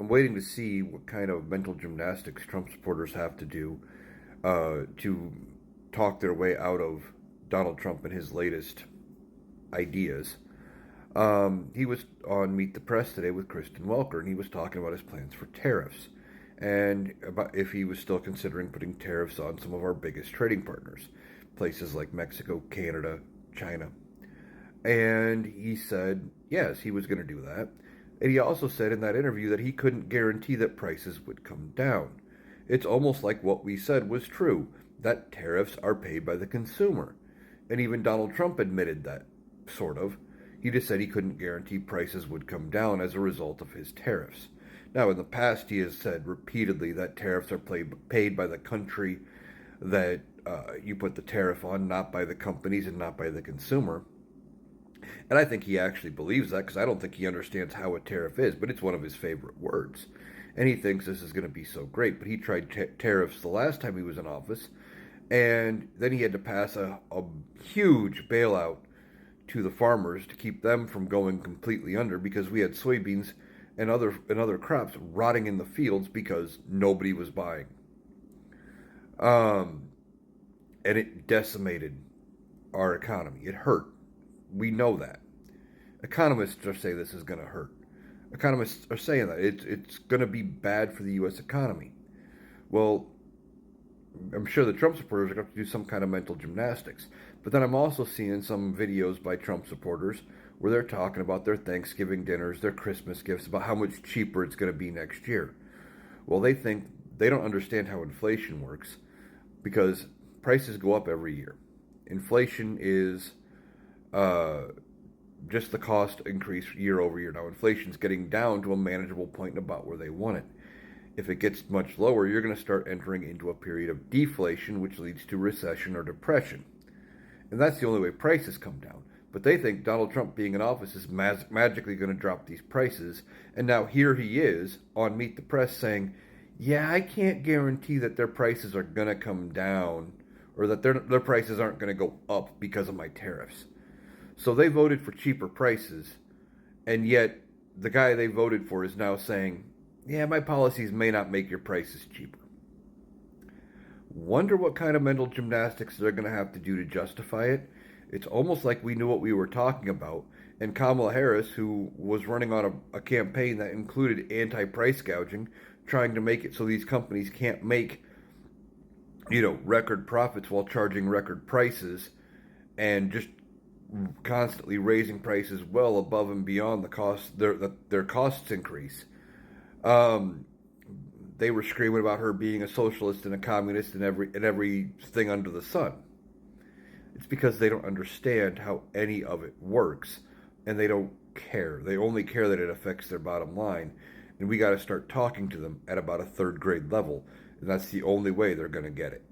I'm waiting to see what kind of mental gymnastics Trump supporters have to do to talk their way out of Donald Trump and his latest ideas. He was on Meet the Press today with Kristen Welker, and he was talking about his plans for tariffs and about if he was still considering putting tariffs on some of our biggest trading partners, places like Mexico, Canada, China. And he said, yes, he was going to do that. And he also said in that interview that he couldn't guarantee that prices would come down. It's almost like what we said was true, that tariffs are paid by the consumer. And even Donald Trump admitted that, sort of. He just said he couldn't guarantee prices would come down as a result of his tariffs. Now, in the past, he has said repeatedly that tariffs are paid by the country that you put the tariff on, not by the companies and not by the consumer. And I think he actually believes that because I don't think he understands how a tariff is, but it's one of his favorite words. And he thinks this is going to be so great. But he tried tariffs the last time he was in office, and then he had to pass a huge bailout to the farmers to keep them from going completely under because we had soybeans and other crops rotting in the fields because nobody was buying. Um, and it decimated our economy. It hurt. We know that. Economists are saying this is going to hurt. Economists are saying that it's going to be bad for the U.S. economy. Well, I'm sure the Trump supporters are going to have to do some kind of mental gymnastics. But then I'm also seeing some videos by Trump supporters where they're talking about their Thanksgiving dinners, their Christmas gifts, about how much cheaper it's going to be next year. Well, they don't understand how inflation works because prices go up every year. Inflation is uh, just the cost increase year over year. Now, inflation's getting down to a manageable point about where they want it. If it gets much lower, you're going to start entering into a period of deflation, which leads to recession or depression. And that's the only way prices come down. But they think Donald Trump being in office is magically going to drop these prices. And now here he is on Meet the Press saying, yeah, I can't guarantee that their prices are going to come down or that their prices aren't going to go up because of my tariffs. So they voted for cheaper prices, and yet the guy they voted for is now saying, yeah, my policies may not make your prices cheaper. Wonder what kind of mental gymnastics they're going to have to do to justify it. It's almost like we knew what we were talking about. And Kamala Harris, who was running on a campaign that included anti price gouging, trying to make it so these companies can't make, record profits while charging record prices and just constantly raising prices well above and beyond the cost their costs increase. Um, they were screaming about her being a socialist and a communist and everything under the sun. It's because they don't understand how any of it works, and they don't care. They only care that it affects their bottom line, and we got to start talking to them at about a third grade level, and that's the only way they're going to get it.